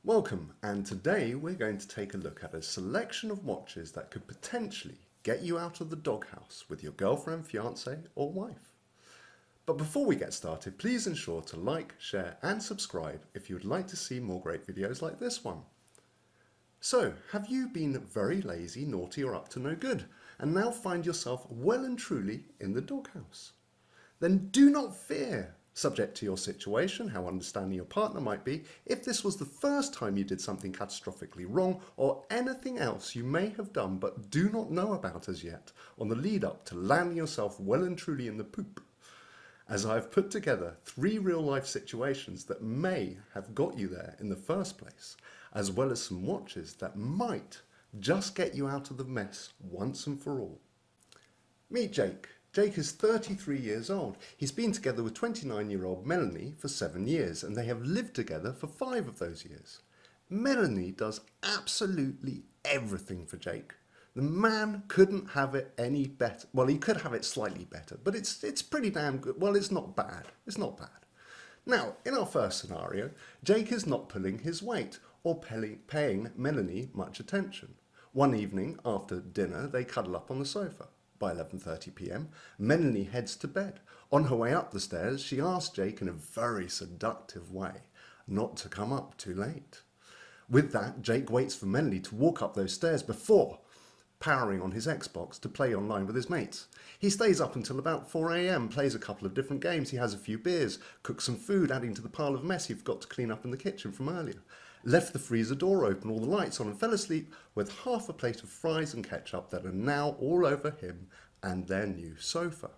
Welcome, and today we're going to take a look at a selection of watches that could potentially get you out of the doghouse with your girlfriend, fiancé or wife. But before we get started, please ensure to like, share and subscribe if you would like to see more great videos like this one. So, have you been very lazy, naughty or up to no good and now find yourself well and truly in the doghouse? Then do not fear. Subject to your situation, how understanding your partner might be, if this was the first time you did something catastrophically wrong or anything else you may have done but do not know about as yet on the lead up to landing yourself well and truly in the poop. As I've put together 3 real life situations that may have got you there in the first place, as well as some watches that might just get you out of the mess once and for all. Meet Jake. Jake is 33 years old. He's been together with 29-year-old Melanie for 7 years, and they have lived together for 5 of those years. Melanie does absolutely everything for Jake. The man couldn't have it any better. Well, he could have it slightly better, but it's pretty damn good. Well, it's not bad. It's not bad. Now, in our first scenario, Jake is not pulling his weight or paying Melanie much attention. One evening after dinner, they cuddle up on the sofa. By 11:30 p.m, Melanie heads to bed. On her way up the stairs, she asks Jake in a very seductive way not to come up too late. With that, Jake waits for Melanie to walk up those stairs before powering on his Xbox to play online with his mates. He stays up until about 4 a.m, plays a couple of different games, he has a few beers, cooks some food, adding to the pile of mess he forgot to clean up in the kitchen from earlier. Left the freezer door open, all the lights on, and fell asleep with half a plate of fries and ketchup that are now all over him and their new sofa.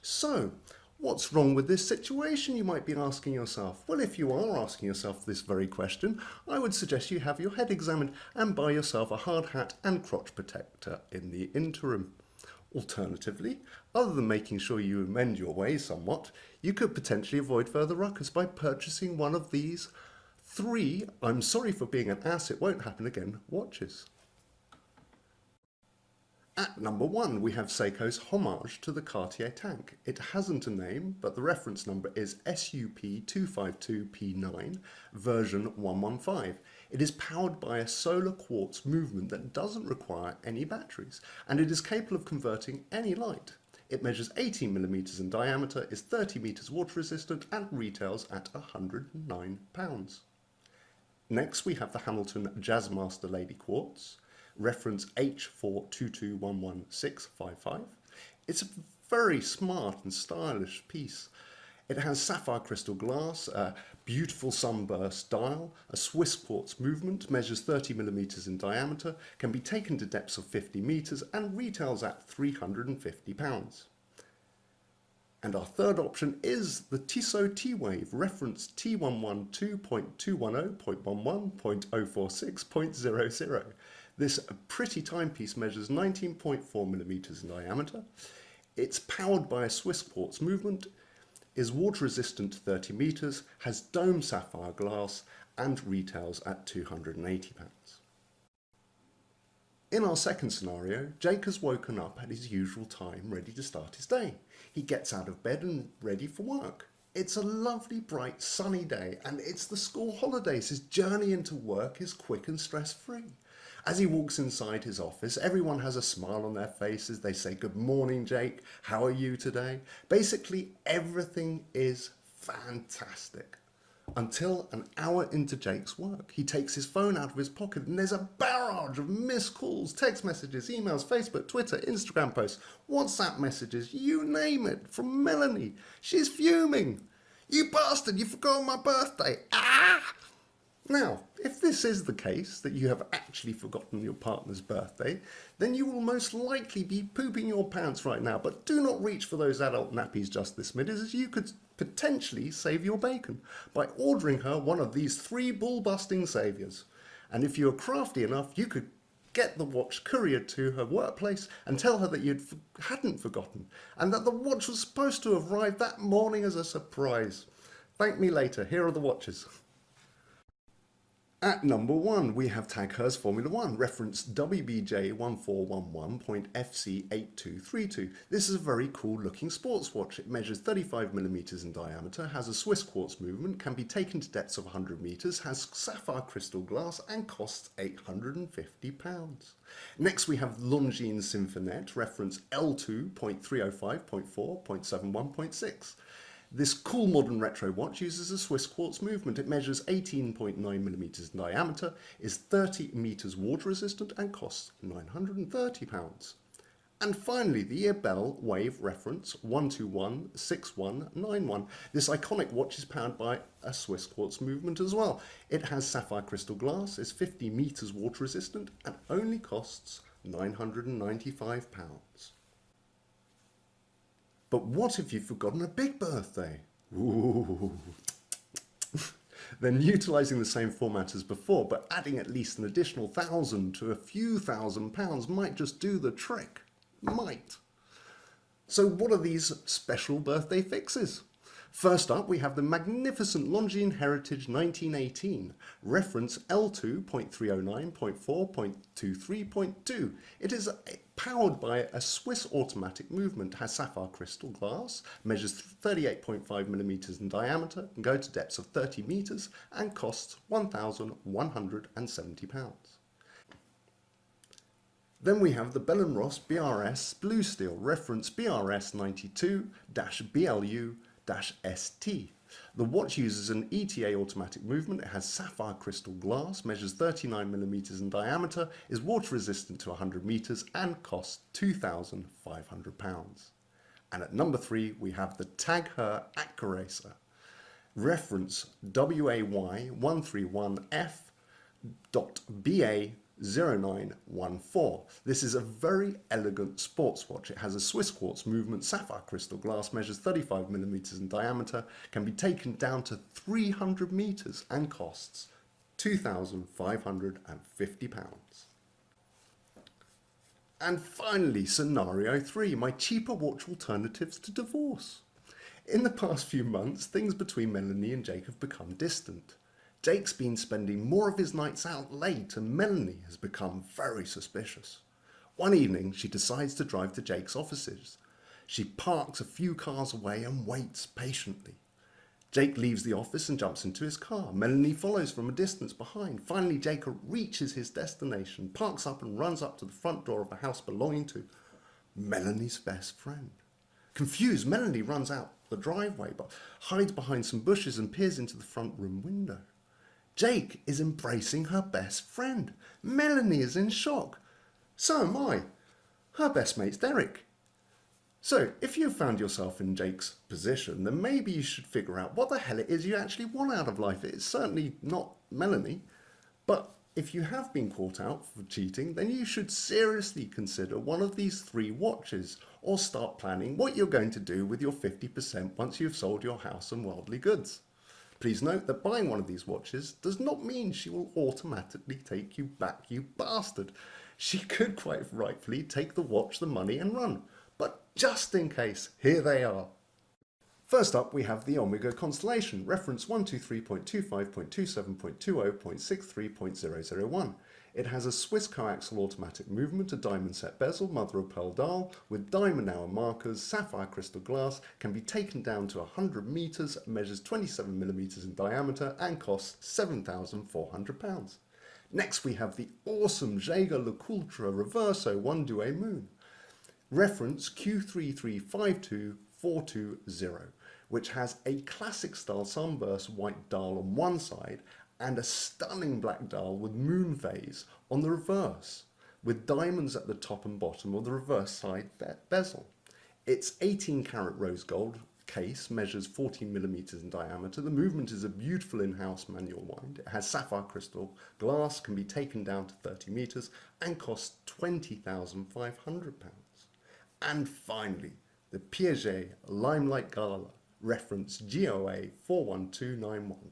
So, what's wrong with this situation, you might be asking yourself? Well, if you are asking yourself this very question, I would suggest you have your head examined and buy yourself a hard hat and crotch protector in the interim. Alternatively, other than making sure you amend your ways somewhat, you could potentially avoid further ruckus by purchasing one of these 3, I'm sorry for being an ass, it won't happen again, watches. At number 1, we have Seiko's homage to the Cartier tank. It hasn't a name, but the reference number is SUP252P9 version 115. It is powered by a solar quartz movement that doesn't require any batteries, and it is capable of converting any light. It measures 18 millimeters in diameter, is 30 meters water resistant, and retails at £109. Next, we have the Hamilton Jazzmaster Lady Quartz, reference H422116555. It's a very smart and stylish piece. It has sapphire crystal glass, a beautiful sunburst dial, a Swiss quartz movement, measures 30 millimeters in diameter, can be taken to depths of 50 meters, and retails at £350. And our third option is the Tissot T-Wave, reference T11.212.11.046.00. This pretty timepiece measures 19.4 millimeters in diameter. It's powered by a Swiss quartz movement, is water resistant to 30 meters, has dome sapphire glass, and retails at £280. In our second scenario, Jake has woken up at his usual time, ready to start his day. He gets out of bed and ready for work. It's a lovely, bright, sunny day, and it's the school holidays. His journey into work is quick and stress-free. As he walks inside his office, everyone has a smile on their faces. They say, "Good morning, Jake. How are you today?" Basically, everything is fantastic. Until an hour into Jake's work, he takes his phone out of his pocket and there's a barrage of missed calls, text messages, emails, Facebook, Twitter, Instagram posts, WhatsApp messages, you name it, from Melanie. She's fuming. "You bastard, you forgot my birthday. Ah!" Now, if this is the case, that you have actually forgotten your partner's birthday, then you will most likely be pooping your pants right now. But do not reach for those adult nappies just this minute, as you could potentially save your bacon by ordering her one of these 3 bull-busting saviours. And if you are crafty enough, you could get the watch couriered to her workplace and tell her that you hadn't forgotten, and that the watch was supposed to have arrived that morning as a surprise. Thank me later. Here are the watches. At number 1, we have Tag Heuer's Formula 1, reference WBJ1411.FC8232. This is a very cool looking sports watch. It measures 35mm in diameter, has a Swiss quartz movement, can be taken to depths of 100 meters, has sapphire crystal glass and costs £850. Next we have Longines Symphonette, reference L2.305.4.71.6. This cool modern retro watch uses a Swiss quartz movement. It measures 18.9mm in diameter, is 30 meters water resistant and costs £930. And finally, the Bell Wave reference 1216191. This iconic watch is powered by a Swiss quartz movement as well. It has sapphire crystal glass, is 50 meters water resistant and only costs £995. But what if you've forgotten a big birthday? Ooh. Then utilising the same format as before, but adding at least an additional £1,000 to a few £1,000 might just do the trick. Might. So what are these special birthday fixes? First up, we have the magnificent Longines Heritage 1918, reference L2.309.4.23.2. It is powered by a Swiss automatic movement, has sapphire crystal glass, measures 38.5mm in diameter, can go to depths of 30 meters, and costs £1,170. Then we have the Bell & Ross BRS Blue Steel, reference BRS 92-BLU-ST. The watch uses an ETA automatic movement. It has sapphire crystal glass, measures 39mm in diameter, is water resistant to 100 meters and costs £2,500. And at number 3 we have the Tag Heuer Accuracer, reference WAY131F.BA0914. This is a very elegant sports watch. It has a Swiss quartz movement, sapphire crystal glass, measures 35mm in diameter, can be taken down to 300 meters and costs £2,550. And finally, scenario 3, my cheaper watch alternatives to divorce. In the past few months, things between Melanie and Jake have become distant. Jake's been spending more of his nights out late and Melanie has become very suspicious. One evening, she decides to drive to Jake's offices. She parks a few cars away and waits patiently. Jake leaves the office and jumps into his car. Melanie follows from a distance behind. Finally, Jake reaches his destination, parks up and runs up to the front door of a house belonging to Melanie's best friend. Confused, Melanie runs out the driveway but hides behind some bushes and peers into the front room window. Jake is embracing her best friend. Melanie is in shock. So am I. Her best mate's Derek. So, if you've found yourself in Jake's position, then maybe you should figure out what the hell it is you actually want out of life. It's certainly not Melanie. But if you have been caught out for cheating, then you should seriously consider one of these 3 watches, or start planning what you're going to do with your 50% once you've sold your house and worldly goods. Please note that buying one of these watches does not mean she will automatically take you back, you bastard. She could quite rightfully take the watch, the money and run. But just in case, here they are. First up, we have the Omega Constellation, reference 123.25.27.20.63.001. It has a Swiss coaxial automatic movement, a diamond set bezel, mother of pearl dial, with diamond hour markers, sapphire crystal glass, can be taken down to 100 meters, measures 27mm in diameter, and costs £7,400. Next we have the awesome Jaeger LeCoultre Reverso One Duet Moon, reference Q3352420, which has a classic style sunburst white dial on one side and a stunning black dial with moon phase on the reverse, with diamonds at the top and bottom of the reverse side bezel. Its 18 karat rose gold case measures 14mm in diameter. The movement is a beautiful in-house manual wind. It has sapphire crystal glass, can be taken down to 30 meters and costs £20,500. And finally, the Piaget Limelight Gala, reference GOA 41291.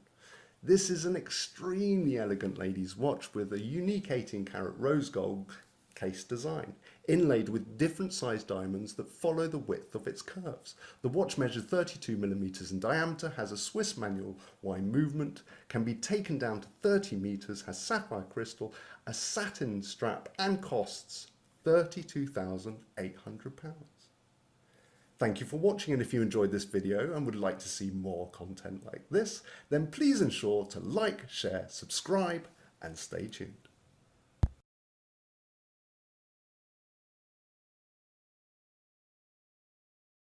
This is an extremely elegant lady's watch with a unique 18 karat rose gold case design, inlaid with different sized diamonds that follow the width of its curves. The watch measures 32mm in diameter, has a Swiss manual Y movement, can be taken down to 30 meters, has sapphire crystal, a satin strap, and costs £32,800. Thank you for watching, and if you enjoyed this video and would like to see more content like this, then please ensure to like, share, subscribe, and stay tuned.